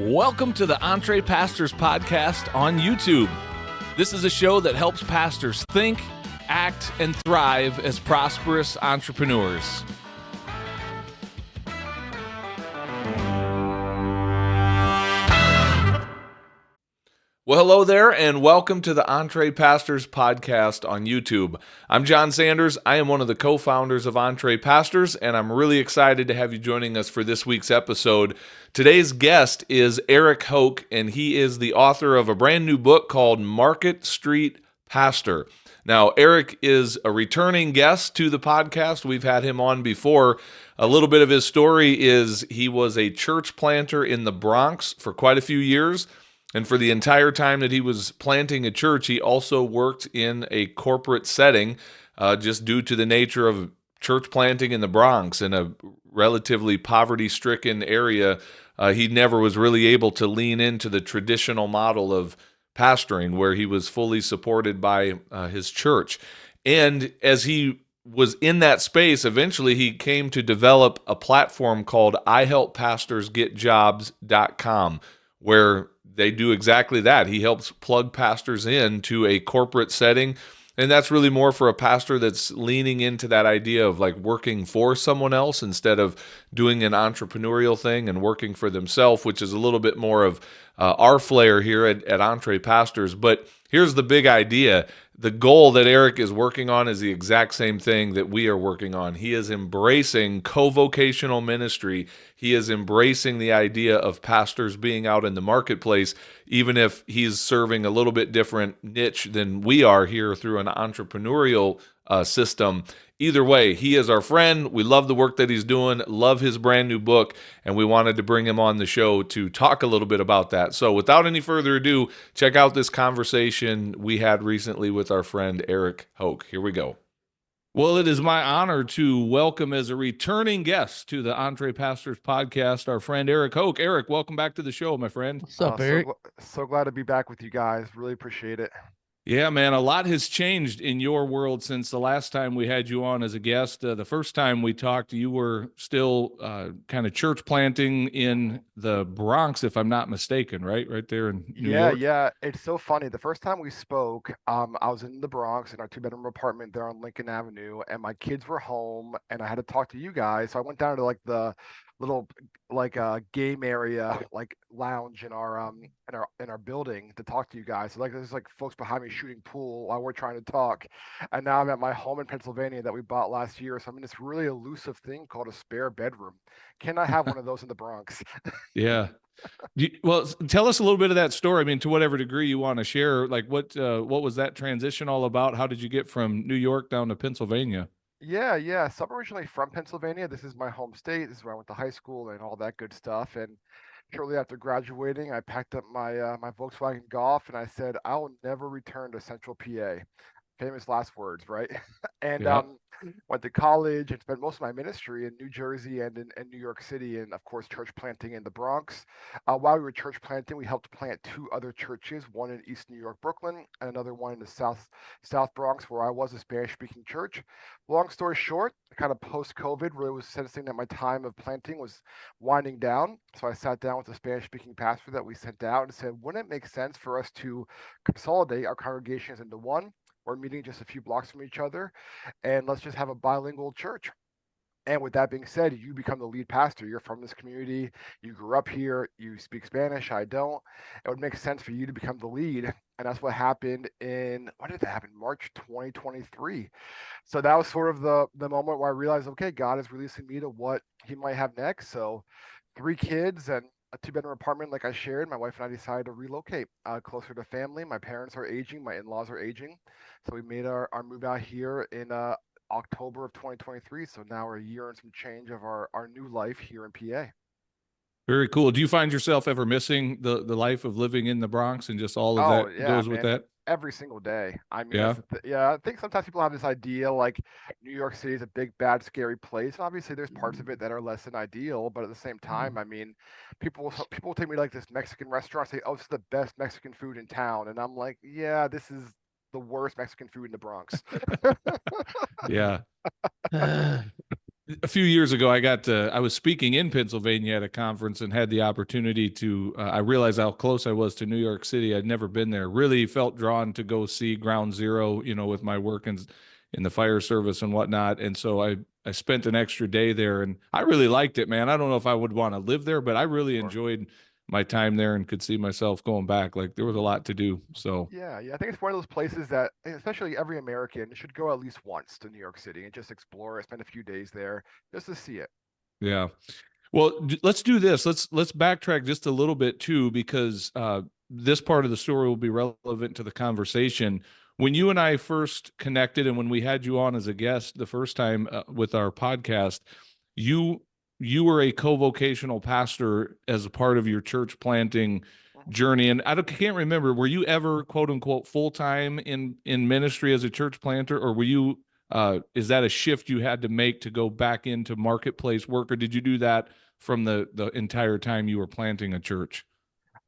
Welcome to the EntrePastors Podcast on YouTube. This is a show that helps pastors think, act, and thrive as prosperous entrepreneurs. Well, hello there, and welcome to the EntrePastors Podcast on YouTube. I'm Jon Sanders. I am one of the co-founders of EntrePastors, and I'm really excited to have you joining us for this week's episode. Today's guest is Eric Hoke, and he is the author of a brand new book called Market Street Pastor. Now, Eric is a returning guest to the podcast. We've had him on before. A little bit of his story is he was a church planter in the Bronx for quite a few years. And for the entire time that he was planting a church, he also worked in a corporate setting, just due to the nature of church planting in the Bronx, in a relatively poverty-stricken area. He never was really able to lean into the traditional model of pastoring, where he was fully supported by his church. And as he was in that space, eventually he came to develop a platform called ihelppastorsgetjobs.com, where they do exactly that. He helps plug pastors into a corporate setting, and that's really more for a pastor that's leaning into that idea of like working for someone else instead of doing an entrepreneurial thing and working for themselves, which is a little bit more of our flair here at EntrePastors. But here's the big idea. The goal that Eric is working on is the exact same thing that we are working on. He is embracing co-vocational ministry. He is embracing the idea of pastors being out in the marketplace, even if he's serving a little bit different niche than we are here through an entrepreneurial system. Either way, he is our friend. We love the work that he's doing, love his brand new book, and we wanted to bring him on the show to talk a little bit about that. So without any further ado, check out this conversation we had recently with our friend Eric Hoke. Here we go. Well, it is my honor to welcome as a returning guest to the EntrePastors Podcast, our friend Eric Hoke. Eric, welcome back to the show, my friend. What's up, Eric? So glad to be back with you guys. Really appreciate it. Yeah, man, a lot has changed in your world since the last time we had you on as a guest. The first time we talked, you were still kind of church planting in the Bronx, if I'm not mistaken, right? Right there in New York. Yeah. It's so funny. The first time we spoke, I was in the Bronx in our 2-bedroom apartment there on Lincoln Avenue, and my kids were home, and I had to talk to you guys. So I went down to like the little game area, like lounge in our building to talk to you guys. So like there's like folks behind me shooting pool while we're trying to talk. And now I'm at my home in Pennsylvania that we bought last year. So I'm in this really elusive thing called a spare bedroom. Can I have one of those in the Bronx? Yeah. Well, tell us a little bit of that story. I mean, to whatever degree you want to share, like what was that transition all about? How did you get from New York down to Pennsylvania? Yeah. So I'm originally from Pennsylvania. This is my home state. This is where I went to high school and all that good stuff. And shortly after graduating, I packed up my my Volkswagen Golf and I said, I will never return to Central PA. Famous last words, right? And Yeah. went to college and spent most of my ministry in New Jersey and in New York City, and of course church planting in the Bronx. While we were church planting, we helped plant 2 other churches, one in East New York, Brooklyn, and another one in the South Bronx, where I was a Spanish-speaking church. Long story short, kind of post-COVID, really was sensing that my time of planting was winding down. So I sat down with the Spanish-speaking pastor that we sent out and said, wouldn't it make sense for us to consolidate our congregations into one? We're meeting just a few blocks from each other, and let's just have a bilingual church. And with that being said, you become the lead pastor. You're from this community. You grew up here. You speak Spanish. I don't. It would make sense for you to become the lead. And that's what happened when did that happen? March 2023. So that was sort of the moment where I realized, okay, God is releasing me to what he might have next. So 3 kids and a 2-bedroom apartment, like I shared. My wife and I decided to relocate closer to family. My parents are aging. My in-laws are aging. So we made our move out here in October of 2023. So now we're a year and some change of our new life here in PA. Very cool. Do you find yourself ever missing the life of living in the Bronx and just all of that goes with that? Every single day. I mean, Yeah. I think sometimes people have this idea like New York City is a big, bad, scary place. And obviously, there's parts of it that are less than ideal, but at the same time, I mean, people take me to like this Mexican restaurant, say, "Oh, it's the best Mexican food in town," and I'm like, "Yeah, this is the worst Mexican food in the Bronx." Yeah. A few years ago, I was speaking in Pennsylvania at a conference and had the opportunity to, I realized how close I was to New York City. I'd never been there. Really felt drawn to go see Ground Zero, with my work in the fire service and whatnot. And so I spent an extra day there and I really liked it, man. I don't know if I would want to live there, but I really Sure. enjoyed my time there and could see myself going back. Like there was a lot to do. So, Yeah. I think it's one of those places that, especially every American, should go at least once to New York City and just explore it, spend a few days there just to see it. yeah. Well, let's do this. Let's backtrack just a little bit too, because this part of the story will be relevant to the conversation. When you and I first connected, and when we had you on as a guest the first time with our podcast, you you were a co-vocational pastor as a part of your church planting Mhm. journey, and can't remember. Were you ever quote unquote full time in ministry as a church planter, or were you? Is that a shift you had to make to go back into marketplace work, or did you do that from the entire time you were planting a church?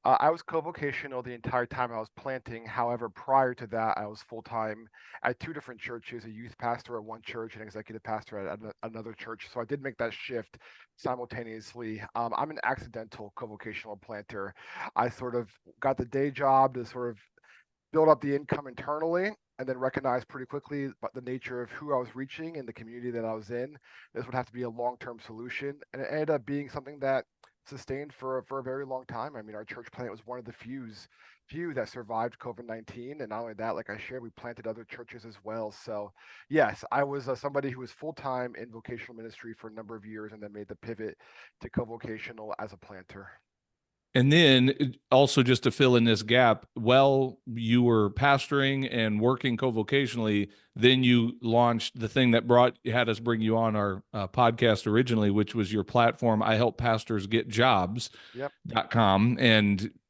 I was co-vocational the entire time I was planting. However, prior to that, I was full-time at two different churches, a youth pastor at one church and executive pastor at another church. So I did make that shift simultaneously. I'm an accidental co-vocational planter. I sort of got the day job to sort of build up the income internally and then recognize pretty quickly but the nature of who I was reaching and the community that I was in. This would have to be a long-term solution. And it ended up being something that sustained for a very long time. I mean, our church plant was one of the few that survived COVID-19. And not only that, like I shared, we planted other churches as well. So yes, I was somebody who was full-time in vocational ministry for a number of years and then made the pivot to co-vocational as a planter. And then also just to fill in this gap, while you were pastoring and working co-vocationally, then you launched the thing that had us bring you on our podcast originally, which was your platform. I help pastors get Yep, jobs.com.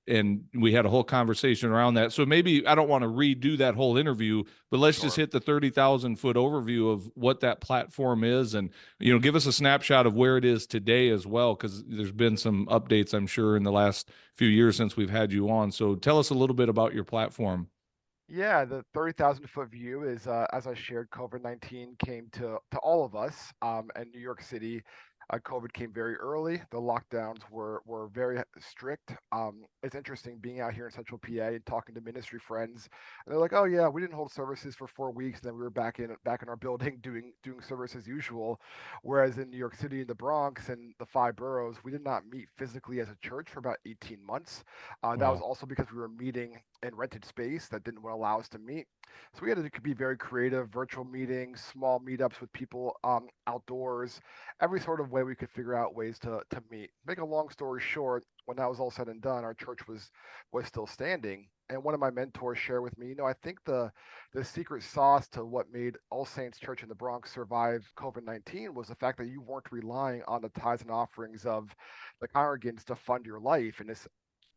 And we had a whole conversation around that. So maybe I don't want to redo that whole interview, but let's just sure. hit the 30,000 foot overview of what that platform is and give us a snapshot of where it is today as well, because there's been some updates, I'm sure, in the last few years since we've had you on. So tell us a little bit about your platform. Yeah, the 30,000-foot view is, as I shared, COVID-19 came to all of us, and New York City. COVID came very early. The lockdowns were very strict. It's interesting being out here in Central PA and talking to ministry friends, and they're like, "Oh yeah, we didn't hold services for 4 weeks, and then we were back in our building doing service as usual." Whereas in New York City, in the Bronx, and the five boroughs, we did not meet physically as a church for about 18 months. That was Wow. also because we were meeting in rented space that didn't allow us to meet. So we had to be very creative, virtual meetings, small meetups with people outdoors, every sort of way we could figure out ways to meet. Make a long story short, when that was all said and done, our church was still standing. And one of my mentors shared with me, I think the secret sauce to what made All Saints Church in the Bronx survive COVID-19 was the fact that you weren't relying on the tithes and offerings of the congregants to fund your life in this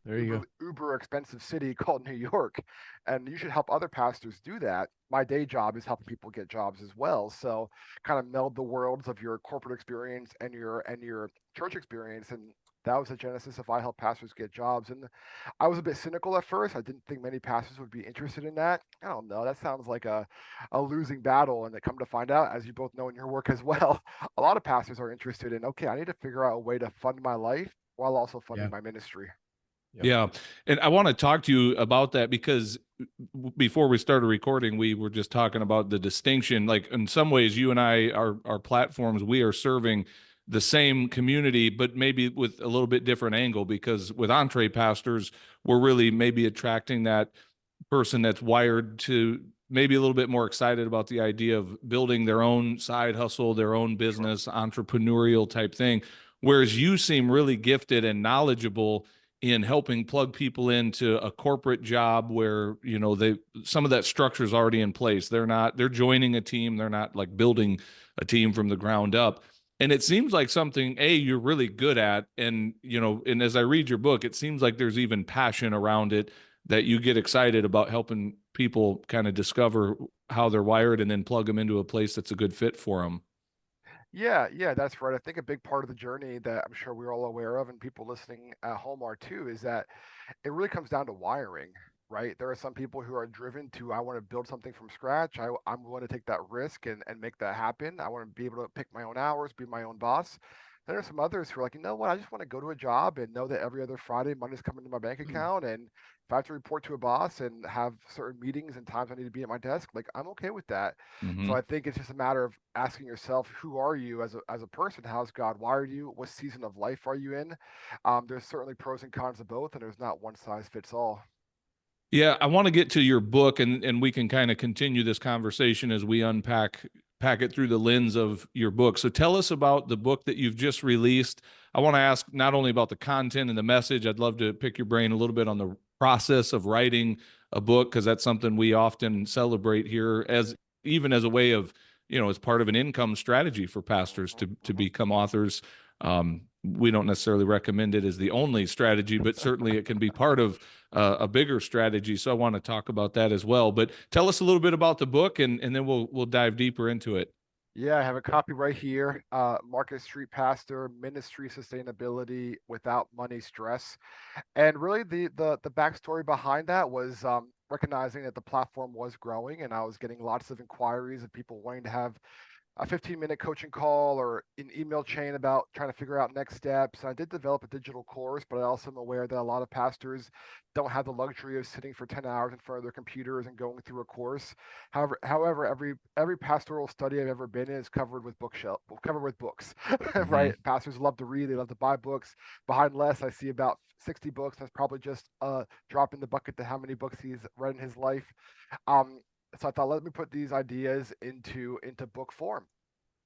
There you go. uber expensive city called New York, and you should help other pastors do that. My day job is helping people get jobs as well. So kind of meld the worlds of your corporate experience and your church experience, and that was the genesis of I help pastors get jobs. And I was a bit cynical at first. I didn't think many pastors would be interested in that. I don't know. That sounds like a losing battle. And they come to find out, as you both know in your work as well, a lot of pastors are interested in, okay, I need to figure out a way to fund my life while also funding Yeah. my ministry. Yep. Yeah. And I want to talk to you about that because before we started recording, we were just talking about the distinction. Like in some ways, you and I, our platforms, we are serving the same community, but maybe with a little bit different angle, because with EntrePastors, we're really maybe attracting that person that's wired to maybe a little bit more excited about the idea of building their own side hustle, their own Sure. business, entrepreneurial type thing. Whereas you seem really gifted and knowledgeable in helping plug people into a corporate job where they some of that structure is already in place. They're joining a team. They're not like building a team from the ground up. And it seems like something you're really good at. And and as I read your book, it seems like there's even passion around it, that you get excited about helping people kind of discover how they're wired and then plug them into a place that's a good fit for them. Yeah, that's right. I think a big part of the journey that I'm sure we're all aware of, and people listening at home are too, is that it really comes down to wiring, right? There are some people who are driven to, I want to build something from scratch. I'm willing to take that risk and make that happen. I want to be able to pick my own hours, be my own boss. Then there's some others who are like, you know what? I just want to go to a job and know that every other Friday, money's coming to my bank account. And if I have to report to a boss and have certain meetings and times I need to be at my desk, like I'm okay with that. So Hmm. I think it's just a matter of asking yourself, who are you as a person? How's God wired you? What season of life are you in? There's certainly pros and cons of both, and there's not one size fits all. Yeah, I want to get to your book, and we can kind of continue this conversation as we pack it through the lens of your book. So tell us about the book that you've just released. I want to ask not only about the content and the message. I'd love to pick your brain a little bit on the process of writing a book, because that's something we often celebrate here, as even as a way of, as part of an income strategy for pastors Mhm, to mhm. become authors. We don't necessarily recommend it as the only strategy, but certainly it can be part of a bigger strategy. So I want to talk about that as well. But tell us a little bit about the book, and then we'll dive deeper into it. Yeah, I have a copy right here. Market Street Pastor, Ministry Sustainability Without Money Stress. And really, the backstory behind that was recognizing that the platform was growing, and I was getting lots of inquiries of people wanting to have a 15-minute coaching call or an email chain about trying to figure out next steps. And I did develop a digital course, but I also am aware that a lot of pastors don't have the luxury of sitting for 10 hours in front of their computers and going through a course. However, every pastoral study I've ever been in is covered with books, Mm-hmm. right? Pastors love to read, they love to buy books. Behind Les, I see about 60 books. That's probably just a drop in the bucket to how many books he's read in his life. Um, so I thought, let me put these ideas into book form,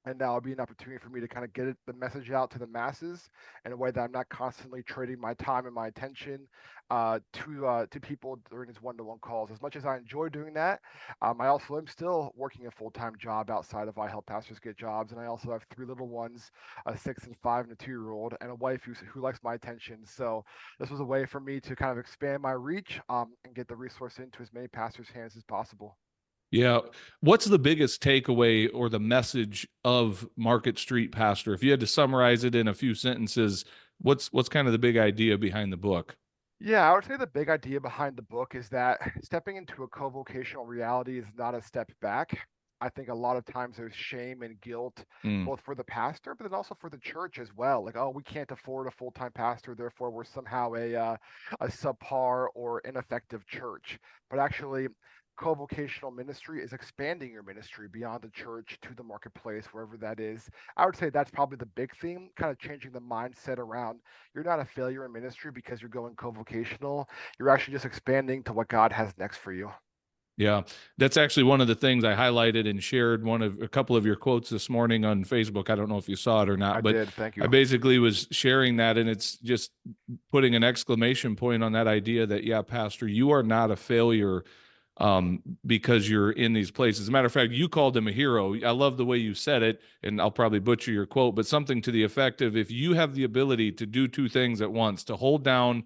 and now it'll be an opportunity for me to kind of get the message out to the masses in a way that I'm not constantly trading my time and my attention to people during these one-to-one calls. As much as I enjoy doing that, I also am still working a full-time job outside of I help pastors get jobs, and I also have three little ones, a 6 and 5 and a 2-year-old, and a wife who likes my attention. So this was a way for me to kind of expand my reach and get the resource into as many pastors' hands as possible. Yeah. What's the biggest takeaway or the message of Market Street Pastor? If you had to summarize it in a few sentences, what's kind of the big idea behind the book? Yeah, I would say the big idea behind the book is that stepping into a co-vocational reality is not a step back. I think a lot of times there's shame and guilt, Mm, both for the pastor, but then also for the church as well. Like, oh, we can't afford a full-time pastor, therefore we're somehow a subpar or ineffective church. But actually, co-vocational ministry is expanding your ministry beyond the church to the marketplace, wherever that is. I would say that's probably the big theme, kind of changing the mindset around you're not a failure in ministry because you're going co-vocational. You're actually just expanding to what God has next for you. yeah, that's actually one of the things I highlighted and shared a couple of your quotes this morning on Facebook. I don't know if you saw it or I not, but did. Thank I you. basically was sharing that, and it's just putting an exclamation point on that idea that, yeah, Pastor, you are not a failure, because you're in these places. As a matter of fact, you called him a hero. I love the way you said it, and I'll probably butcher your quote, but something to the effect of, if you have the ability to do two things at once, to hold down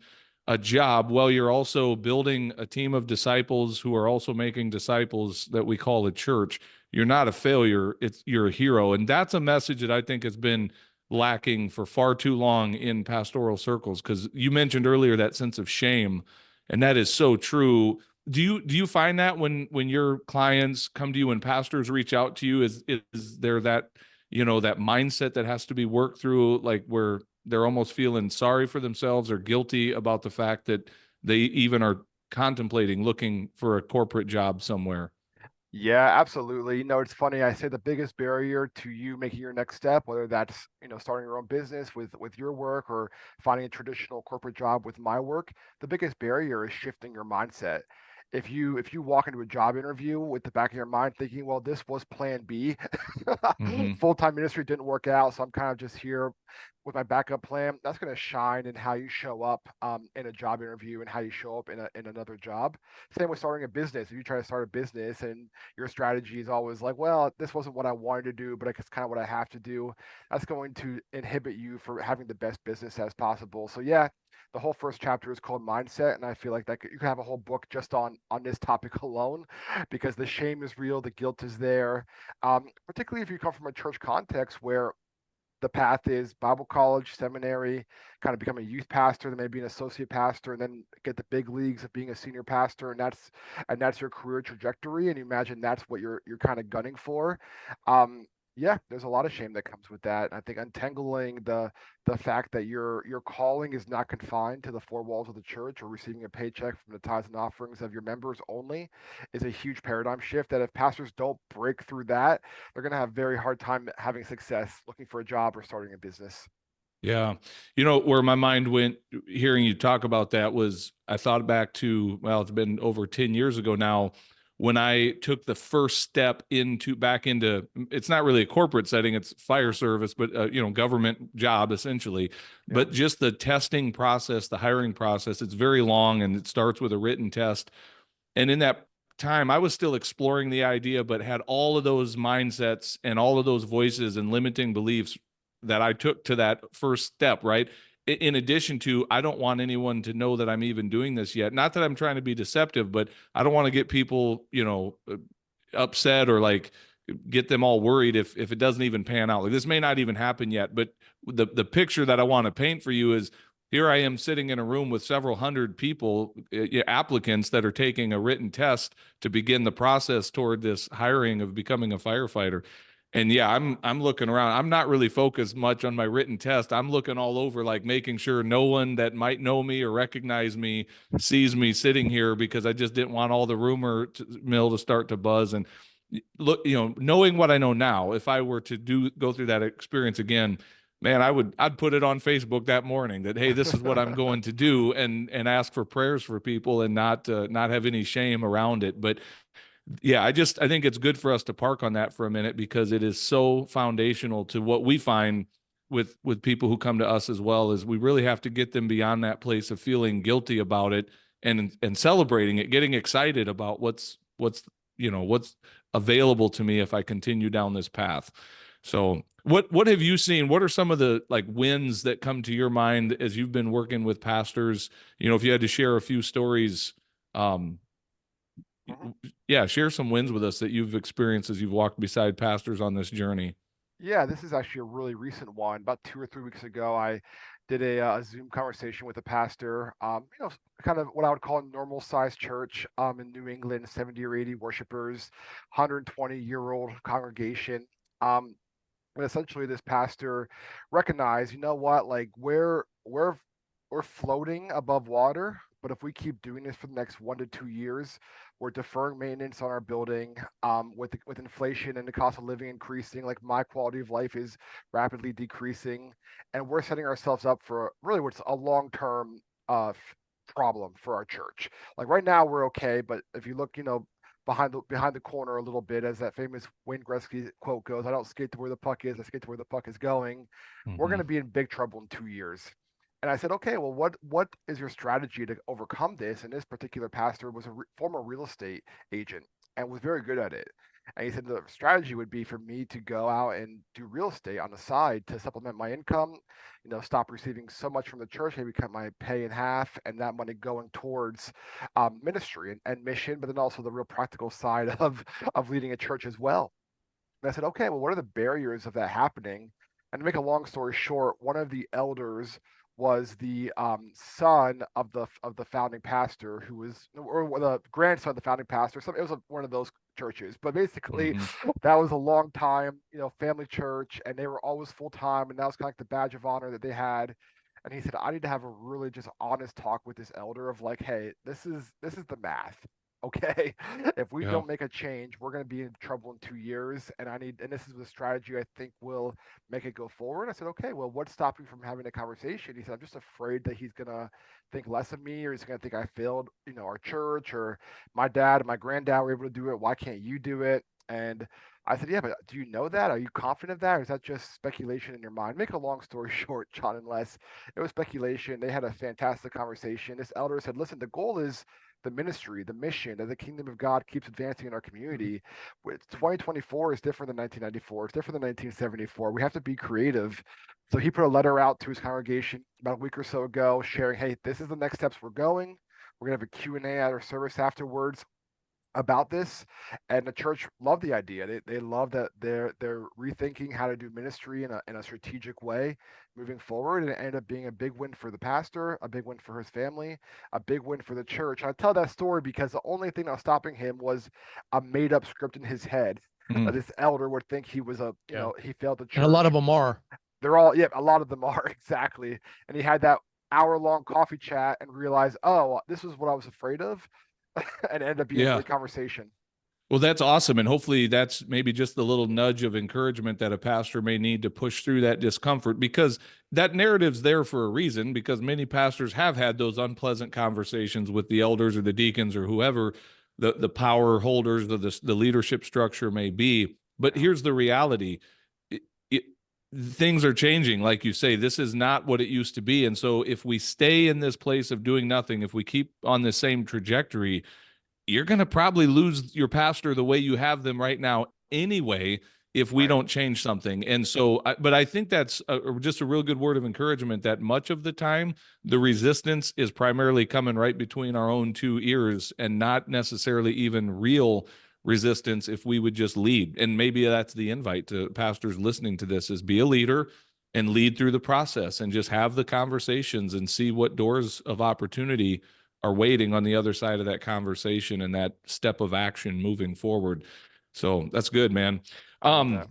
a job while you're also building a team of disciples who are also making disciples that we call a church, you're not a failure. You're a hero. And that's a message that I think has been lacking for far too long in pastoral circles. Because you mentioned earlier that sense of shame, and that is so true. Do you find that when your clients come to you, when pastors reach out to you, is there that, that mindset that has to be worked through, like where they're almost feeling sorry for themselves or guilty about the fact that they even are contemplating looking for a corporate job somewhere? Yeah, absolutely. It's funny. I say the biggest barrier to you making your next step, whether that's starting your own business with your work or finding a traditional corporate job with my work, the biggest barrier is shifting your mindset. If you walk into a job interview with the back of your mind thinking, well, this was plan B, Mm-hmm. full-time ministry didn't work out, so I'm kind of just here with my backup plan, that's going to shine in how you show up in a job interview and how you show up in another job. Same with starting a business. If you try to start a business and your strategy is always like, well, this wasn't what I wanted to do, but it's kind of what I have to do, that's going to inhibit you from having the best business as possible. So yeah, the whole first chapter is called mindset, and I feel like you could have a whole book just on this topic alone, because the shame is real, the guilt is there, particularly if you come from a church context where the path is Bible college, seminary, kind of become a youth pastor, then maybe an associate pastor, and then get the big leagues of being a senior pastor, and that's your career trajectory. And you imagine that's what you're kind of gunning for. Um, yeah, there's a lot of shame that comes with that. I think untangling the fact that your calling is not confined to the four walls of the church or receiving a paycheck from the tithes and offerings of your members only is a huge paradigm shift. That if pastors don't break through that, they're going to have very hard time having success looking for a job or starting a business. Yeah. Where my mind went hearing you talk about that was I thought back to, well, it's been over 10 years ago now when I took the first step back into, it's not really a corporate setting, it's fire service, but, government job essentially. Yeah. But just the testing process, the hiring process, it's very long and it starts with a written test. And in that time, I was still exploring the idea, but had all of those mindsets and all of those voices and limiting beliefs that I took to that first step, right? In addition to, I don't want anyone to know that I'm even doing this yet. Not that I'm trying to be deceptive, but I don't want to get people, upset or like get them all worried if it doesn't even pan out. Like this may not even happen yet, but the picture that I want to paint for you is here I am sitting in a room with several hundred people, applicants that are taking a written test to begin the process toward this hiring of becoming a firefighter. And yeah, I'm looking around. I'm not really focused much on my written test. I'm looking all over, like making sure no one that might know me or recognize me sees me sitting here because I just didn't want all the rumor mill to start to buzz. And look, knowing what I know now, if I were to go through that experience again, man, I'd put it on Facebook that morning that, hey, this is what I'm going to do, and ask for prayers for people and not have any shame around it. But yeah, I think it's good for us to park on that for a minute because it is so foundational to what we find with people who come to us as well. Is we really have to get them beyond that place of feeling guilty about it and celebrating it, getting excited about what's available to me if I continue down this path. So what have you seen? What are some of the like wins that come to your mind as you've been working with pastors? If you had to share a few stories, Mhm. yeah, share some wins with us that you've experienced as you've walked beside pastors on this journey. Yeah, this is actually a really recent one. About 2 or 3 weeks ago, I did a Zoom conversation with a pastor, kind of what I would call a normal sized church in New England, 70 or 80 worshipers, 120-year-old congregation. Um, and essentially, this pastor recognized, you know what, like we're floating above water, but if we keep doing this for the next 1 to 2 years, we're deferring maintenance on our building. With inflation and the cost of living increasing, like my quality of life is rapidly decreasing, and we're setting ourselves up for really what's a long-term problem for our church. Like right now, we're okay, but if you look, behind the corner a little bit, as that famous Wayne Gretzky quote goes, "I don't skate to where the puck is, I skate to where the puck is going." We're going Mm-hmm. to be in big trouble in 2 years. And I said, okay, well, what is your strategy to overcome this? And this particular pastor was a former real estate agent and was very good at it. And he said the strategy would be for me to go out and do real estate on the side to supplement my income, stop receiving so much from the church, maybe cut my pay in half, and that money going towards ministry and mission, but then also the real practical side of leading a church as well. And I said, okay, well, what are the barriers of that happening? And to make a long story short, one of the elders was the son of the founding pastor, who was, or the grandson of the founding pastor. So it was one of those churches, but basically, Mm-hmm. that was a long time, family church, and they were always full time, and that was kind of like the badge of honor that they had. And he said, I need to have a really just honest talk with this elder of like, hey, this is the math. Okay, if we Yeah. don't make a change, we're going to be in trouble in 2 years. And this is the strategy I think will make it go forward. I said, okay, well, what's stopping from having a conversation? He said, I'm just afraid that he's going to think less of me, or he's going to think I failed, our church, or my dad and my granddad were able to do it. Why can't you do it? And I said, yeah, but do you know that? Are you confident of that? Or is that just speculation in your mind? Make a long story short, Jon and Les, it was speculation. They had a fantastic conversation. This elder said, listen, the goal is the ministry, the mission, that the kingdom of God keeps advancing in our community. 2024 is different than 1994. It's different than 1974. We have to be creative. So he put a letter out to his congregation about a week or so ago, sharing, hey, this is the next steps we're going. We're going to have a Q&A at our service afterwards. about this, and the church loved the idea. They love that they're rethinking how to do ministry in a strategic way moving forward, and it ended up being a big win for the pastor, a big win for his family, a big win for the church. I tell that story because the only thing that was stopping him was a made up script in his head that Mm. this elder would think he was Yeah. he failed the church. And a lot of them are. They're all, yeah, a lot of them are exactly. And he had that hour-long coffee chat and realized, oh, this is what I was afraid of, and it ended up being a Yeah. great conversation. Well, that's awesome. And hopefully that's maybe just the little nudge of encouragement that a pastor may need to push through that discomfort, because that narrative's there for a reason, because many pastors have had those unpleasant conversations with the elders or the deacons or whoever the power holders of the leadership structure may be. But here's the reality. It, things are changing. Like you say, this is not what it used to be. And so if we stay in this place of doing nothing, if we keep on the same trajectory, you're going to probably lose your pastor the way you have them right now anyway, if we Right. don't change something. And so, but I think that's just a real good word of encouragement that much of the time, the resistance is primarily coming right between our own two ears and not necessarily even real resistance if we would just lead. And maybe that's the invite to pastors listening to this, is be a leader and lead through the process and just have the conversations and see what doors of opportunity are waiting on the other side of that conversation and that step of action moving forward. So that's good, man. I love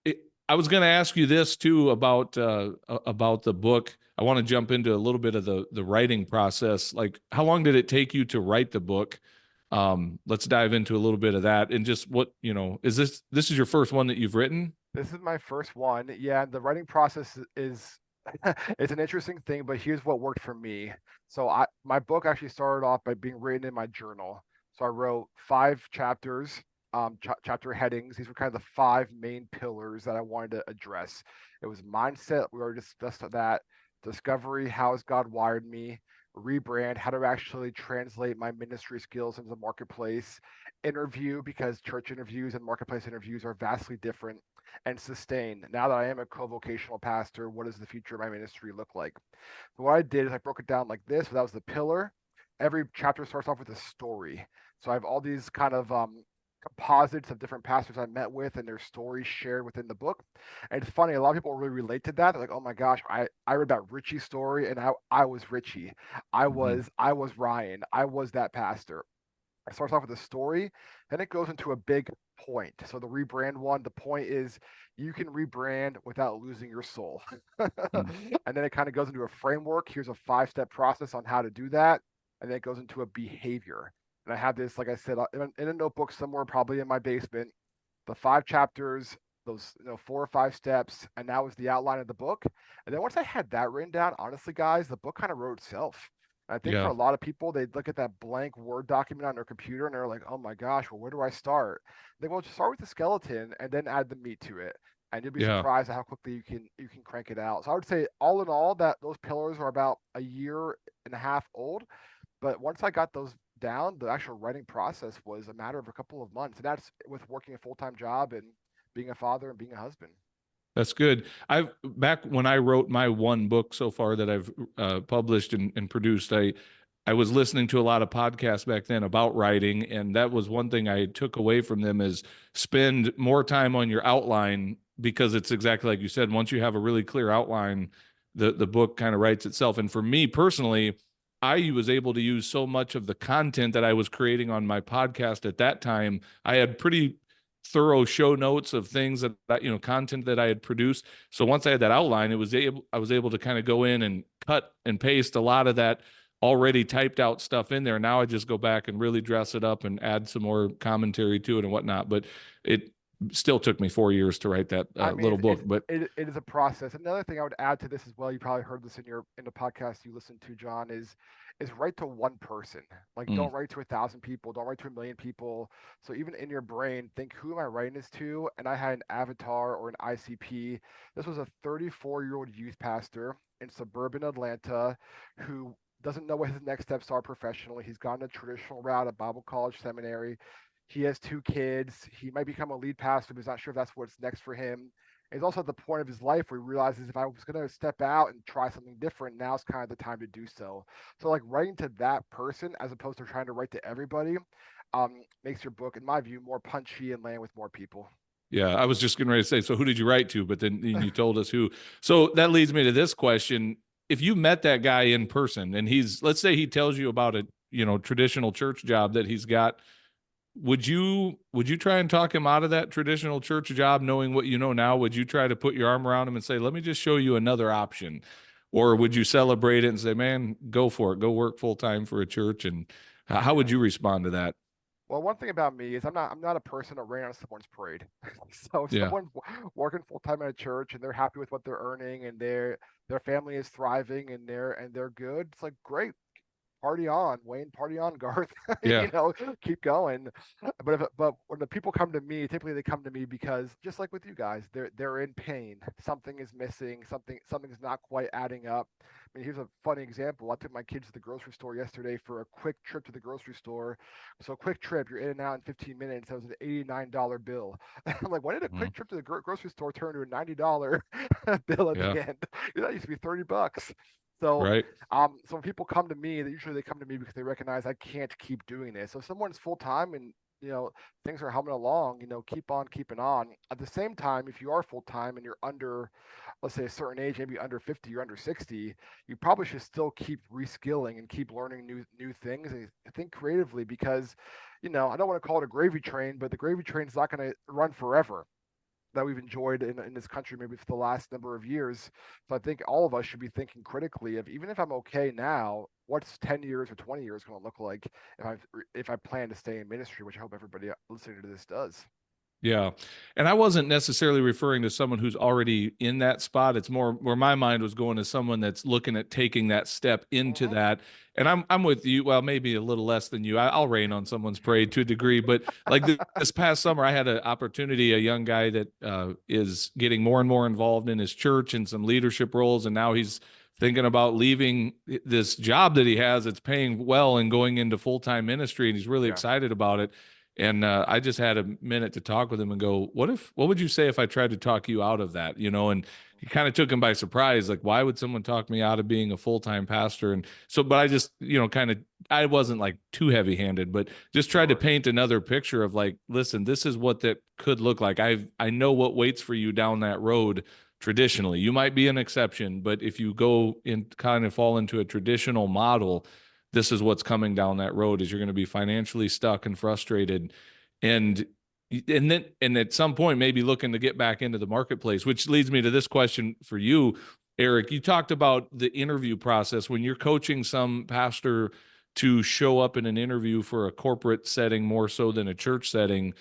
that. I was going to ask you this too about the book. I want to jump into a little bit of the writing process. Like, how long did it take you to write the book? Let's dive into a little bit of that, and just what, is this is your first one that you've written? This is my first one. Yeah, the writing process is it's an interesting thing, but here's what worked for me. So my book actually started off by being written in my journal. So I wrote 5 chapters, chapter headings. These were kind of the 5 main pillars that I wanted to address. It was mindset. We already discussed that. Discovery, how has God wired me? Rebrand, how to actually translate my ministry skills into the marketplace. Interview, because church interviews and marketplace interviews are vastly different. And sustain. Now that I am a co-vocational pastor, what does the future of my ministry look like? So what I did is I broke it down like this. So that was the pillar. Every chapter starts off with a story. So I have all these kind of composites of different pastors I met with and their stories shared within the book. And it's funny, a lot of people really relate to that. They're like, oh my gosh, I read about Richie's story and I was Richie. I was Ryan. I was that pastor. It starts off with a story, then it goes into a big point. So the rebrand one, the point is you can rebrand without losing your soul. And then it kind of goes into a framework. Here's a 5-step process on how to do that. And then it goes into a behavior. And I have this, like I said, in a notebook somewhere, probably in my basement, the 5 chapters, those 4 or 5 steps, and that was the outline of the book. And then once I had that written down, honestly, guys, the book kind of wrote itself. I think for a lot of people, they look at that blank Word document on their computer and they're like, oh my gosh, well, where do I start? They go, just start with the skeleton and then add the meat to it. And you'll be surprised at how quickly you can crank it out. So I would say all in all that those pillars are about a year and a half old. But once I got those down, the actual writing process was a matter of a couple of months. And that's with working a full-time job and being a father and being a husband. That's good. Back when I wrote my one book so far that I've published and produced, I was listening to a lot of podcasts back then about writing, and that was one thing I took away from them, is spend more time on your outline, because it's exactly like you said. Once you have a really clear outline, the book kind of writes itself. And for me personally, I was able to use so much of the content that I was creating on my podcast at that time. I had pretty thorough show notes of things that content that I had produced. So once I had that outline, I was able to kind of go in and cut and paste a lot of that already typed out stuff in there. Now I just go back and really dress it up and add some more commentary to it and whatnot. But it still took me 4 years to write that little book. But it is a process. Another thing I would add to this as well, you probably heard this in the podcast you listened to, Jon, is write to one person. Like, don't write to 1,000 people, don't write to 1,000,000 people. So even in your brain, think, who am I writing this to? And I had an avatar or an ICP. This was a 34-year-old youth pastor in suburban Atlanta who doesn't know what his next steps are professionally. He's gone a traditional route, a Bible college seminary. He has 2 kids. He might become a lead pastor, but he's not sure if that's what's next for him. He's also at the point of his life where he realizes if I was going to step out and try something different, now's kind of the time to do so. So like writing to that person as opposed to trying to write to everybody makes your book, in my view, more punchy and land with more people. Yeah, I was just getting ready to say, so who did you write to? But then you told us who. So that leads me to this question. If you met that guy in person and let's say he tells you about a, traditional church job that he's got, would you try and talk him out of that traditional church job, knowing what you know now? Would you try to put your arm around him and say, let me just show you another option? Or would you celebrate it and say, man, go for it, go work full time for a church? And how would you respond to that? Well, one thing about me is I'm not a person that ran on someone's parade. So if Yeah. someone's working full time at a church and they're happy with what they're earning and their family is thriving and they're good, it's like great. Party on, Wayne, party on, Garth. Yeah. Keep going. But when the people come to me, typically they come to me because just like with you guys, they're in pain. Something is missing. Something's not quite adding up. I mean, here's a funny example. I took my kids to the grocery store yesterday for a quick trip to the grocery store. So quick trip, you're in and out in 15 minutes. That was an $89 bill. I'm like, when did a quick trip to the grocery store turn to a $90 bill at the end? That used to be $30. So Right. so when people come to me, they come to me because they recognize I can't keep doing this. So if someone's full time and things are humming along, keep on keeping on. At the same time, if you are full time and you're under, let's say a certain age, maybe under 50 or under 60, you probably should still keep reskilling and keep learning new things and think creatively because, I don't want to call it a gravy train, but the gravy train is not going to run forever that we've enjoyed in this country maybe for the last number of years. So I think all of us should be thinking critically of even if I'm okay now, what's 10 years or 20 years going to look like if I plan to stay in ministry, which I hope everybody listening to this does. Yeah. And I wasn't necessarily referring to someone who's already in that spot. It's more where my mind was going to someone that's looking at taking that step into that. And I'm with you. Well, maybe a little less than you. I'll rain on someone's parade to a degree, but like this past summer, I had an opportunity, a young guy that is getting more and more involved in his church and some leadership roles. And now he's thinking about leaving this job that he has. It's paying well and going into full-time ministry. And he's really excited about it. And I just had a minute to talk with him and go, what would you say if I tried to talk you out of that? And he kind of took him by surprise. Like, why would someone talk me out of being a full-time pastor? And so, but I just, I wasn't like too heavy handed, but just tried to paint another picture of like, listen, this is what that could look like. I know what waits for you down that road. Traditionally, you might be an exception, but if you go in kind of fall into a traditional model, this is what's coming down that road is you're going to be financially stuck and frustrated. And at some point, maybe looking to get back into the marketplace, which leads me to this question for you, Eric. You talked about the interview process when you're coaching some pastor to show up in an interview for a corporate setting more so than a church setting.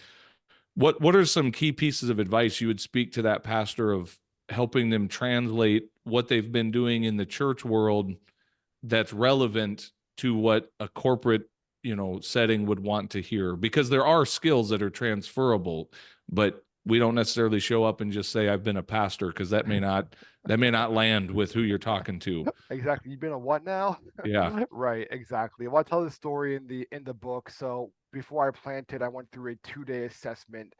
What are some key pieces of advice you would speak to that pastor of helping them translate what they've been doing in the church world that's relevant to what a corporate, setting would want to hear? Because there are skills that are transferable, but we don't necessarily show up and just say, I've been a pastor, because that may not land with who you're talking to. Exactly. You've been a what now? Yeah. Right. Exactly. Well, I tell the story in the book. So before I planted, I went through a 2-day assessment.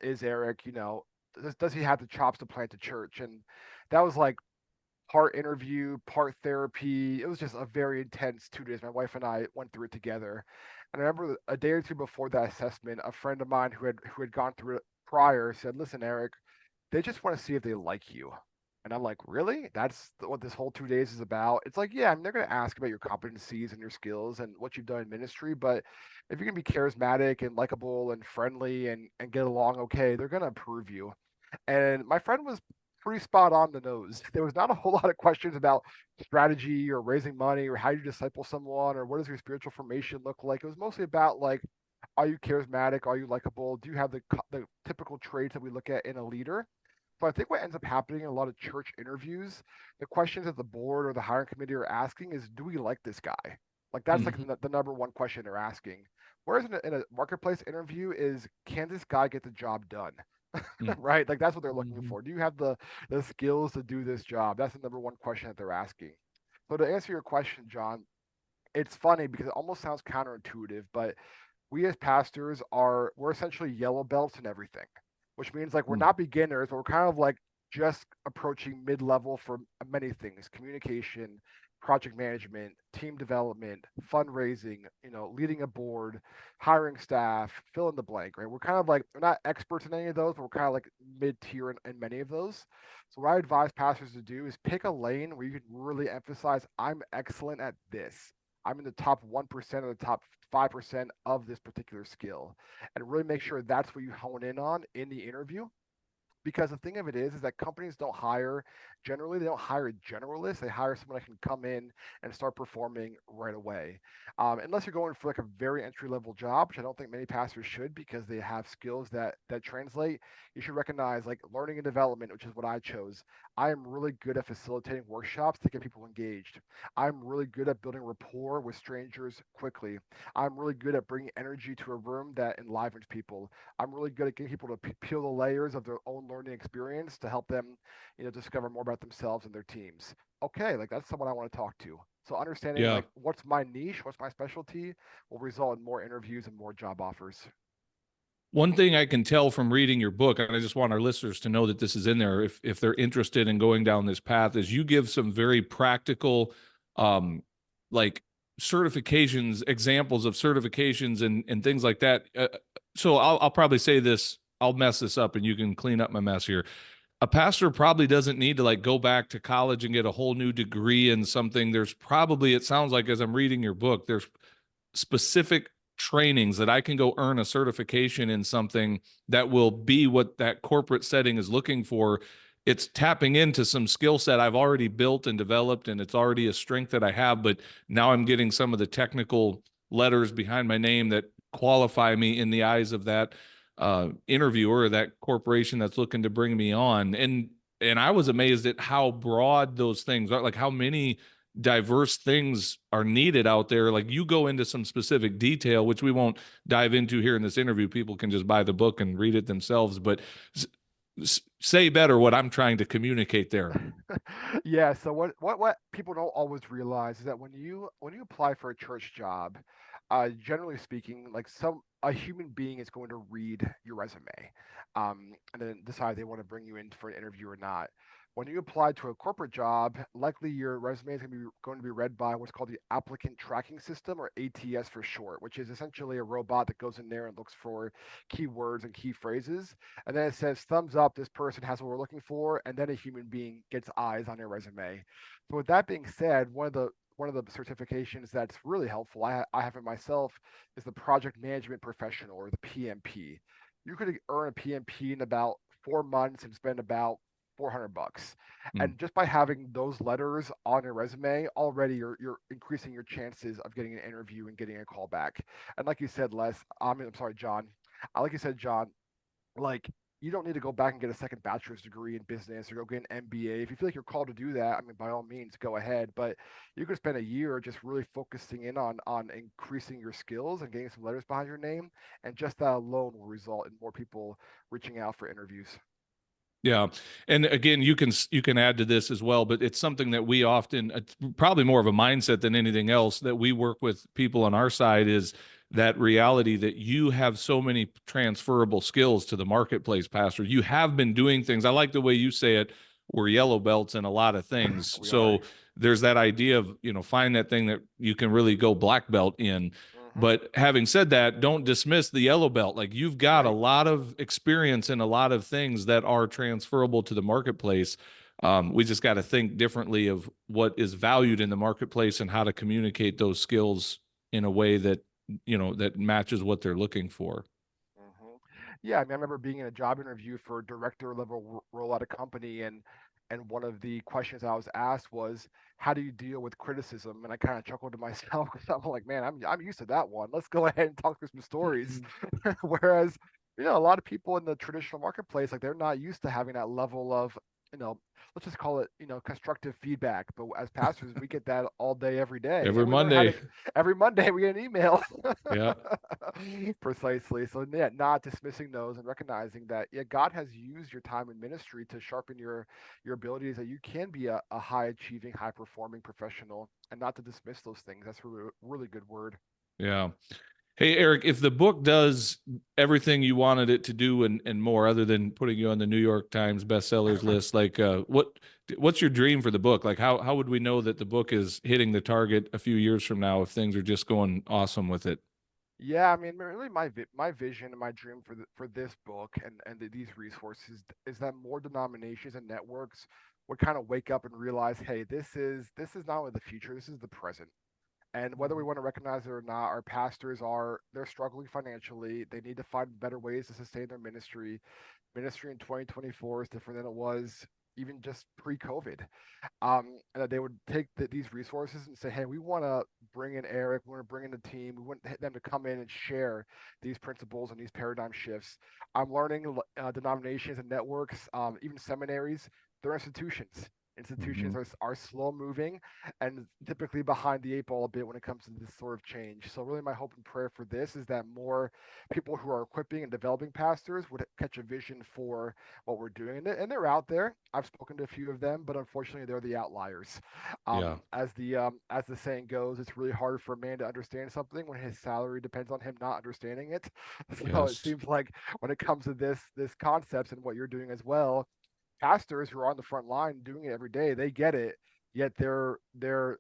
Is Eric, does he have the chops to plant a church? And that was like part interview, part therapy. It was just a very intense 2 days. My wife and I went through it together. And I remember a day or two before that assessment, a friend of mine who had gone through it prior said, "Listen, Eric, they just want to see if they like you." And I'm like, "Really? That's what this whole 2 days is about?" It's like, yeah, I mean, they're going to ask about your competencies and your skills and what you've done in ministry, but if you can be charismatic and likable and friendly and get along okay, they're going to approve you. And my friend was pretty spot on the nose. There was not a whole lot of questions about strategy or raising money or how you disciple someone or what does your spiritual formation look like. It was mostly about like, are you charismatic? Are you likable? Do you have the typical traits that we look at in a leader? So I think what ends up happening in a lot of church interviews, the questions that the board or the hiring committee are asking is, do we like this guy? Like that's like the number one question they're asking. Whereas in a marketplace interview is, can this guy get the job done? Right? Like that's what they're looking for. Do you have the skills to do this job? That's the number one question that they're asking. So to answer your question, Jon, it's funny because it almost sounds counterintuitive, but we as pastors we're essentially yellow belts in everything. which means like we're Hmm. not beginners, but we're kind of like just approaching mid-level for many things: communication, project management, team development, fundraising, leading a board, hiring staff, fill in the blank, right? We're kind of like, we're not experts in any of those, but we're kind of like mid-tier in many of those. So what I advise pastors to do is pick a lane where you can really emphasize, I'm excellent at this. I'm in the top 1% or the top 5% of this particular skill, and really make sure that's what you hone in on in the interview. Because the thing of it is that companies don't hire, generally they don't hire a generalist. They hire someone that can come in and start performing right away. Unless you're going for like a very entry level job, which I don't think many pastors should, because they have skills that translate. You should recognize like learning and development, which is what I chose. I am really good at facilitating workshops to get people engaged. I'm really good at building rapport with strangers quickly. I'm really good at bringing energy to a room that enlivens people. I'm really good at getting people to peel the layers of their own learning experience to help them, discover more about themselves and their teams. Okay, like that's someone I want to talk to. So understanding Yeah. like what's my niche, what's my specialty, will result in more interviews and more job offers. One thing I can tell from reading your book, and I just want our listeners to know that this is in there if they're interested in going down this path, is you give some very practical, like certifications, examples of certifications and things like that. So I'll probably say this, I'll mess this up and you can clean up my mess here. A pastor probably doesn't need to like go back to college and get a whole new degree in something. There's probably, it sounds like as I'm reading your book, there's specific trainings that I can go earn a certification in something that will be what that corporate setting is looking for. It's tapping into some skill set I've already built and developed, and it's already a strength that I have, but now I'm getting some of the technical letters behind my name that qualify me in the eyes of that interviewer or that corporation that's looking to bring me on. And I was amazed at how broad those things are, like how many diverse things are needed out there. Like you go into some specific detail, which we won't dive into here in this interview. People can just buy the book and read it themselves, but say better what I'm trying to communicate there. Yeah, so what people don't always realize is that when you apply for a church job, generally speaking, like a human being is going to read your resume, and then decide they want to bring you in for an interview or not. When you apply to a corporate job, likely your resume is going to be read by what's called the applicant tracking system, or ATS for short, which is essentially a robot that goes in there and looks for keywords and key phrases, and then it says thumbs up, this person has what we're looking for, and then a human being gets eyes on their resume. So with that being said, one of the certifications that's really helpful, I have it myself, is the project management professional, or the PMP. You could earn a PMP in about 4 months and spend about $400. Mm. And just by having those letters on your resume, already you're increasing your chances of getting an interview and getting a call back. And like you said, Les, I'm sorry, John. Like you said, John, like you don't need to go back and get a second bachelor's degree in business or go get an MBA. If you feel like you're called to do that, I mean, by all means, go ahead. But you could spend a year just really focusing in on increasing your skills and getting some letters behind your name, and just that alone will result in more people reaching out for interviews. Yeah. And again, you can add to this as well, but it's something that we often, it's probably more of a mindset than anything else that we work with people on our side, is that reality that you have so many transferable skills to the marketplace, Pastor. You have been doing things. I like the way you say it. We're yellow belts in a lot of things. We are. So there's that idea of, find that thing that you can really go black belt in. Hmm. But having said that, don't dismiss the yellow belt. Like you've got a Right. lot of experience in a lot of things that are transferable to the marketplace. We just got to think differently of what is valued in the marketplace and how to communicate those skills in a way that, that matches what they're looking for. Hmm. Yeah, I mean, I remember being in a job interview for a director level role at a company, and one of the questions I was asked was, "How do you deal with criticism?" And I kind of chuckled to myself because I'm like, "Man, I'm used to that one. Let's go ahead and talk through some stories." Whereas, a lot of people in the traditional marketplace, like they're not used to having that level of, you know, let's just call it, constructive feedback. But as pastors, we get that all day, every day, Every and we learn how Monday. to. Every Monday, we get an email. Yeah. Precisely. So yeah, not dismissing those and recognizing that, yeah, God has used your time in ministry to sharpen your abilities, that you can be a high achieving, high performing professional, and not to dismiss those things. That's really really good word. Yeah. Hey, Eric, if the book does everything you wanted it to do and more, other than putting you on the New York Times bestsellers list, like what's your dream for the book? Like how would we know that the book is hitting the target a few years from now if things are just going awesome with it? Yeah, I mean, really, my vision and my dream for this book these resources is that more denominations and networks would kind of wake up and realize, hey, this is not only the future, this is the present. And whether we want to recognize it or not, our pastors they're struggling financially. They need to find better ways to sustain their ministry. Ministry in 2024 is different than it was even just pre-COVID. And that they would take these resources and say, hey, we want to bring in Eric, we want to bring in the team, we want them to come in and share these principles and these paradigm shifts. I'm learning denominations and networks, even seminaries, they're institutions. Institutions Mhm. are slow moving and typically behind the eight ball a bit when it comes to this sort of change. So, really, my hope and prayer for this is that more people who are equipping and developing pastors would catch a vision for what we're doing. And they're out there. I've spoken to a few of them, but unfortunately, they're the outliers. Yeah. As the saying goes, it's really hard for a man to understand something when his salary depends on him not understanding it. So it Yes. seems like when it comes to this concepts and what you're doing as well, pastors who are on the front line doing it every day, they get it. Yet their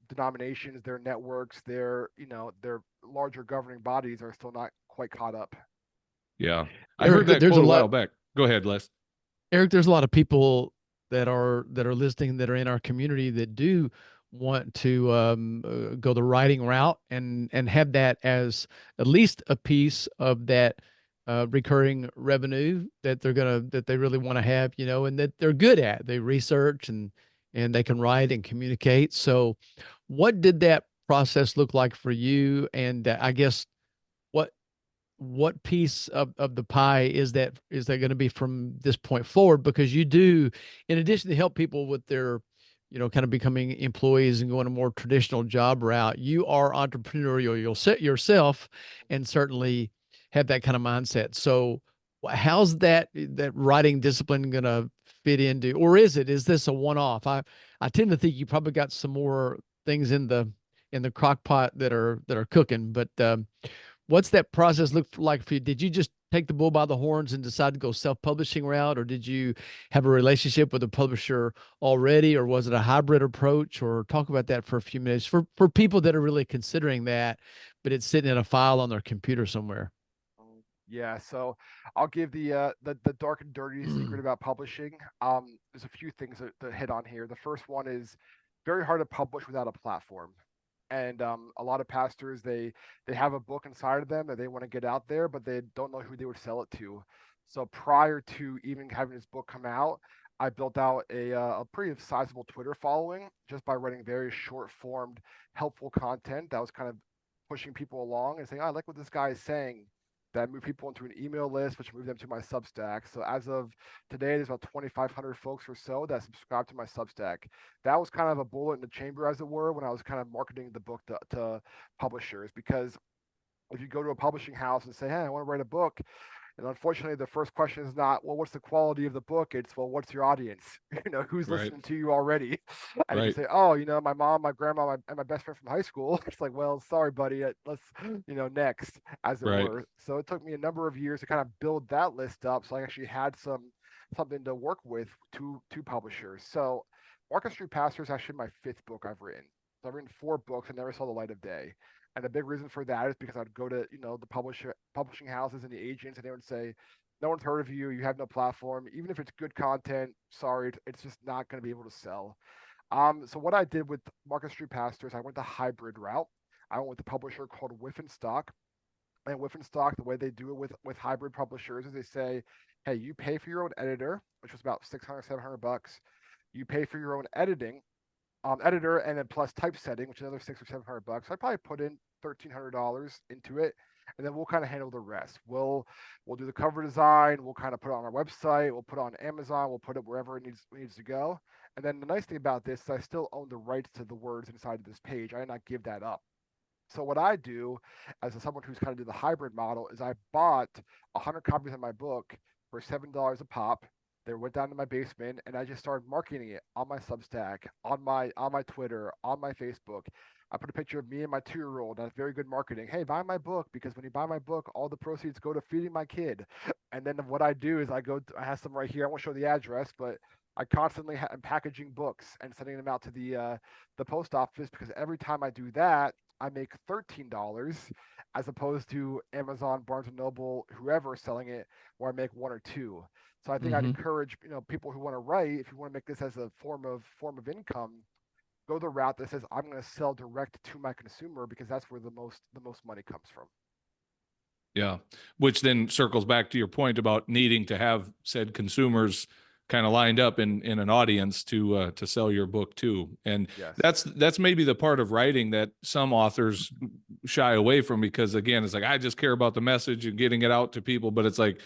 denominations, their networks, their larger governing bodies are still not quite caught up. Yeah. I heard Eric, that there's a quote a lot. while back. Go ahead, Les. Eric, there's a lot of people that are listening that are in our community that do want to go the writing route and have that as at least a piece of that recurring revenue that they really want to have, and that they're good at. They research and they can write and communicate. So, what did that process look like for you? And I guess what what piece of the pie is that going to be from this point forward, because you do, in addition to help people with their kind of becoming employees and going a more traditional job route, you are entrepreneurial, you'll set yourself and certainly have that kind of mindset. So how's that writing discipline going to fit into, or is this a one-off? I tend to think you probably got some more things in the crock pot that are cooking, but what's that process look like for you? Did you just take the bull by the horns and decide to go self-publishing route, or did you have a relationship with a publisher already, or was it a hybrid approach? Or talk about that for a few minutes for people that are really considering that, but it's sitting in a file on their computer somewhere. Yeah, so I'll give the dark and dirty secret about publishing. There's a few things that hit on here. The first one is very hard to publish without a platform. And a lot of pastors they have a book inside of them that they want to get out there, but they don't know who they would sell it to. So prior to even having this book come out, I built out a pretty sizable Twitter following just by writing very short formed, helpful content that was kind of pushing people along and saying, oh, I like what this guy is saying. That moved people into an email list, which moved them to my Substack. So as of today, there's about 2,500 folks or so that subscribe to my Substack. That was kind of a bullet in the chamber, as it were, when I was kind of marketing the book to publishers. Because if you go to a publishing house and say, hey, I want to write a book, and unfortunately, the first question is not, well, what's the quality of the book? It's, well, what's your audience? Who's Right. listening to you already? And if you Right. say, oh, my mom, my grandma, and my best friend from high school, it's like, well, sorry, buddy. Let's, next, as it Right. were. So it took me a number of years to kind of build that list up. So I actually had something to work with two publishers. So Market Street Pastor is actually my fifth book I've written. So I've written four books and never saw the light of day. And the big reason for that is because I'd go to, the publishing houses and the agents, and they would say, no one's heard of you. You have no platform. Even if it's good content, sorry, it's just not going to be able to sell. So what I did with Market Street Pastors, I went the hybrid route. I went with a publisher called Whiff and Stock. And Whiff and Stock, the way they do it with hybrid publishers is they say, hey, you pay for your own editor, which was about 600, $700. You pay for your own editor and then plus typesetting, which is another $600 or $700. So I probably put in $1,300 into it, and then we'll kind of handle the rest. We'll do the cover design. We'll kind of put it on our website. We'll put it on Amazon. We'll put it wherever it needs to go. And then the nice thing about this is I still own the rights to the words inside of this page. I did not give that up. So what I do, as someone who's kind of do the hybrid model, is I bought 100 copies of my book for $7 a pop. They went down to my basement, and I just started marketing it on my Substack, on my Twitter, on my Facebook, I put a picture of me and my 2-year-old. That's very good marketing. Hey, buy my book, because when you buy my book, all the proceeds go to feeding my kid. And then what I do is I have some right here. I won't show the address, but I constantly am packaging books and sending them out to the post office, because every time I do that, I make $13, as opposed to Amazon, Barnes and Noble, whoever is selling it, where I make 1 or 2. So I think I'd encourage, people who want to write, if you want to make this as a form of income, go the route that says I'm going to sell direct to my consumer, because that's where the most money comes from. Yeah, which then circles back to your point about needing to have said consumers kind of lined up in an audience to sell your book to. And Yes. that's maybe the part of writing that some authors shy away from, because again, it's like, I just care about the message and getting it out to people. But it's like,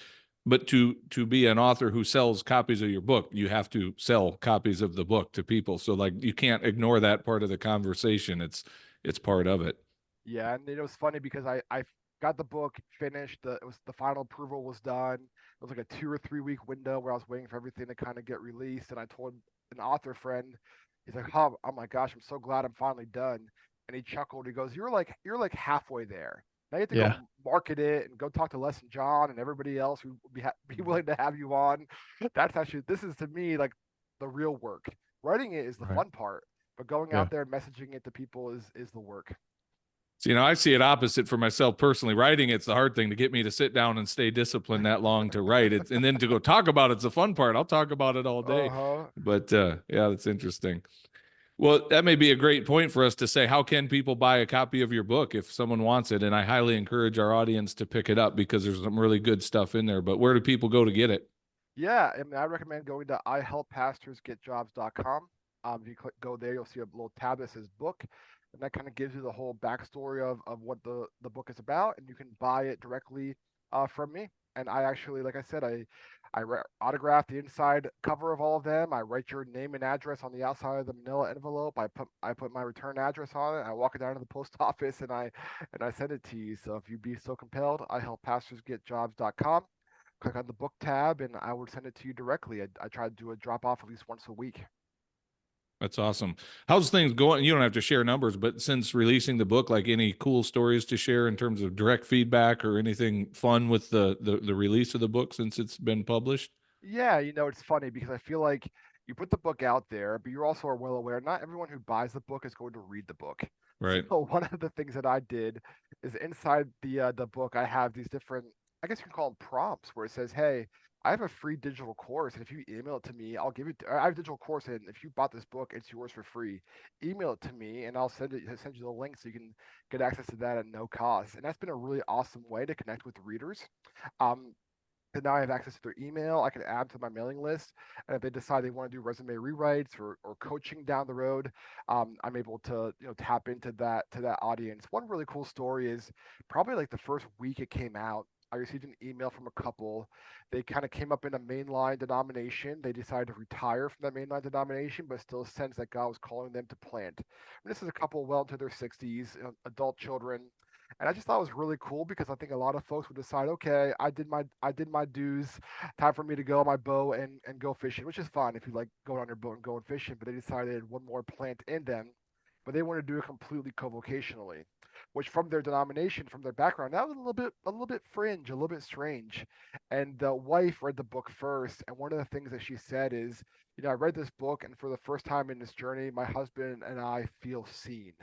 but to be an author who sells copies of your book, you have to sell copies of the book to people. So like, you can't ignore that part of the conversation. It's part of it. Yeah, and it was funny because I got the book finished. The final approval was done. It was like a 2 or 3 week window where I was waiting for everything to kind of get released. And I told an author friend, he's like, "Oh my gosh, I'm so glad I'm finally done." And he chuckled. He goes, "You're like halfway there. Now you have to go Yeah. market it and go talk to Les and Jon and everybody else who would be willing to have you on." That's actually, this is to me like the real work. Writing it is the Right. fun part, but going Yeah. out there and messaging it to people is the work. So, I see it opposite for myself personally. Writing, it's the hard thing to get me to sit down and stay disciplined that long to write it. And then to go talk about it's the fun part. I'll talk about it all day. Uh-huh. But yeah, that's interesting. Well, that may be a great point for us to say, how can people buy a copy of your book if someone wants it? And I highly encourage our audience to pick it up, because there's some really good stuff in there. But where do people go to get it? Yeah, I mean, I recommend going to ihelppastorsgetjobs.com. If you go there, you'll see a little tab that says book, and that kind of gives you the whole backstory of what the book is about, and you can buy it directly from me. And I actually, like I said, I autograph the inside cover of all of them. I write your name and address on the outside of the manila envelope. I put my return address on it. I walk it down to the post office, and I send it to you. So if you be so compelled, ihelppastorsgetjobs.com. Click on the book tab, and I would send it to you directly. I try to do a drop off at least once a week. That's awesome. How's things going? You don't have to share numbers, but since releasing the book, like any cool stories to share in terms of direct feedback or anything fun with the release of the book since it's been published? Yeah, it's funny because I feel like you put the book out there, but you also are well aware not everyone who buys the book is going to read the book. Right. So one of the things that I did is inside the book I have these different, I guess you can call them prompts, where it says, "Hey, I have a free digital course, and if you email it to me, I'll give it. I have a digital course, and if you bought this book, it's yours for free. Email it to me, and I'll send you the link so you can get access to that at no cost." And that's been a really awesome way to connect with readers. Um, and now I have access to their email. I can add to my mailing list. And if they decide they want to do resume rewrites or coaching down the road, I'm able to tap into that audience. One really cool story is probably like the first week it came out, I received an email from a couple. They kind of came up in a mainline denomination. They decided to retire from that mainline denomination, but still sense that God was calling them to plant. And this is a couple well into their 60s, adult children. And I just thought it was really cool because I think a lot of folks would decide, okay, I did my dues, time for me to go on my boat and go fishing, which is fine if you like going on your boat and going fishing. But they decided they had one more plant in them, but they want to do it completely co-vocationally, which from their denomination, from their background, that was a little bit fringe, a little bit strange. And the wife read the book first, and one of the things that she said is, I read this book, and for the first time in this journey, my husband and I feel seen.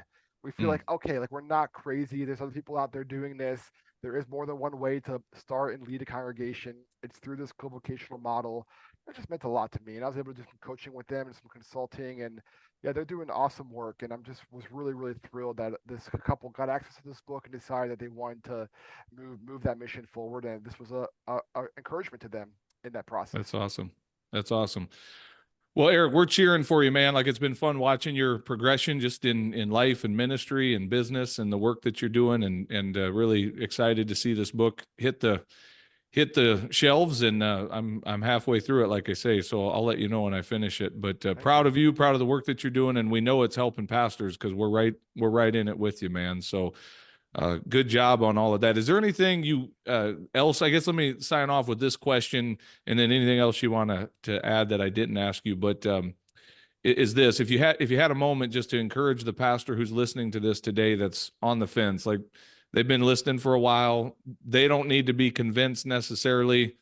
We feel like, okay, like we're not crazy. There's other people out there doing this. There is more than one way to start and lead a congregation. It's through this co-vocational model. That just meant a lot to me. And I was able to do some coaching with them and some consulting. And yeah, they're doing awesome work. And was really, really thrilled that this couple got access to this book and decided that they wanted to move that mission forward. And this was a encouragement to them in that process. That's awesome. That's awesome. Well, Eric, we're cheering for you, man. Like, it's been fun watching your progression just in life and ministry and business and the work that you're doing, and really excited to see this book hit the shelves. And I'm halfway through it, like I say, so I'll let you know when I finish it. But proud of you, proud of the work that you're doing, and we know it's helping pastors because we're right in it with you, man. So good job on all of that. Is there anything you else? I guess let me sign off with this question, and then anything else you want to add that I didn't ask you. But is this: if you had a moment just to encourage the pastor who's listening to this today, that's on the fence, like they've been listening for a while, they don't need to be convinced necessarily,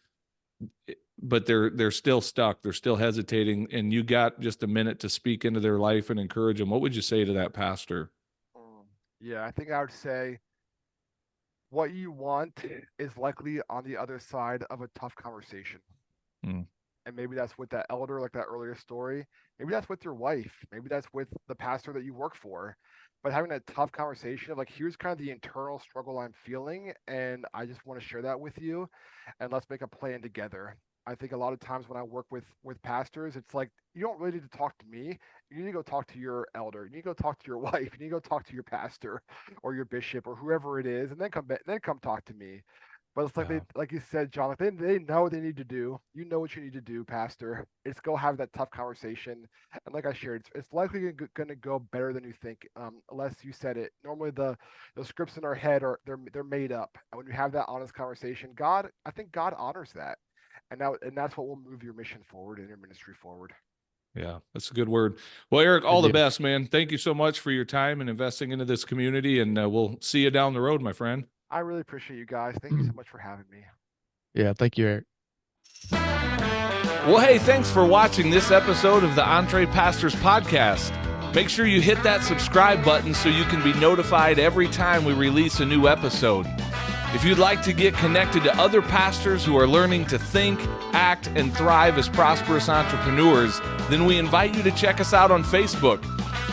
but they're still stuck, they're still hesitating, and you got just a minute to speak into their life and encourage them, what would you say to that pastor? Yeah, I think I would say what you want is likely on the other side of a tough conversation. And maybe that's with that elder, like that earlier story. Maybe that's with your wife. Maybe that's with the pastor that you work for. But having that tough conversation of like, here's kind of the internal struggle I'm feeling, and I just want to share that with you, and let's make a plan together. I think a lot of times when I work with pastors, it's like, you don't really need to talk to me. You need to go talk to your elder. You need to go talk to your wife. You need to go talk to your pastor or your bishop or whoever it is, and then come talk to me. But it's like, like you said, John, like they know what they need to do. You know what you need to do, pastor. It's go have that tough conversation. And like I shared, it's likely going to go better than you think. Unless you said it. Normally the scripts in our head they're made up. And when you have that honest conversation, I think God honors that. And that's what will move your mission forward and your ministry forward. Yeah, that's a good word. Well, Eric, all the best, man. Thank you so much for your time and investing into this community, and we'll see you down the road, my friend. I really appreciate you guys. Thank you so much for having me. Yeah, thank you, Eric. Well, hey, thanks for watching this episode of the EntrePastors Podcast. Make sure you hit that subscribe button so you can be notified every time we release a new episode. If you'd like to get connected to other pastors who are learning to think, act, and thrive as prosperous entrepreneurs, then we invite you to check us out on Facebook.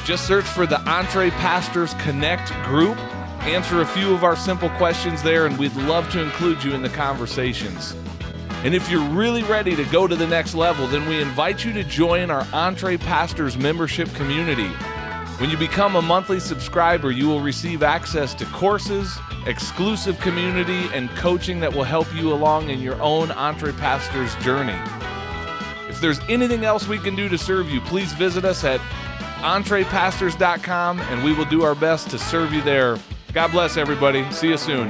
Just search for the EntrePastors Connect group, answer a few of our simple questions there, and we'd love to include you in the conversations. And if you're really ready to go to the next level, then we invite you to join our EntrePastors membership community. When you become a monthly subscriber, you will receive access to courses, exclusive community, and coaching that will help you along in your own EntrePastors journey. If there's anything else we can do to serve you, please visit us at EntrePastors.com, and we will do our best to serve you there. God bless everybody. See you soon.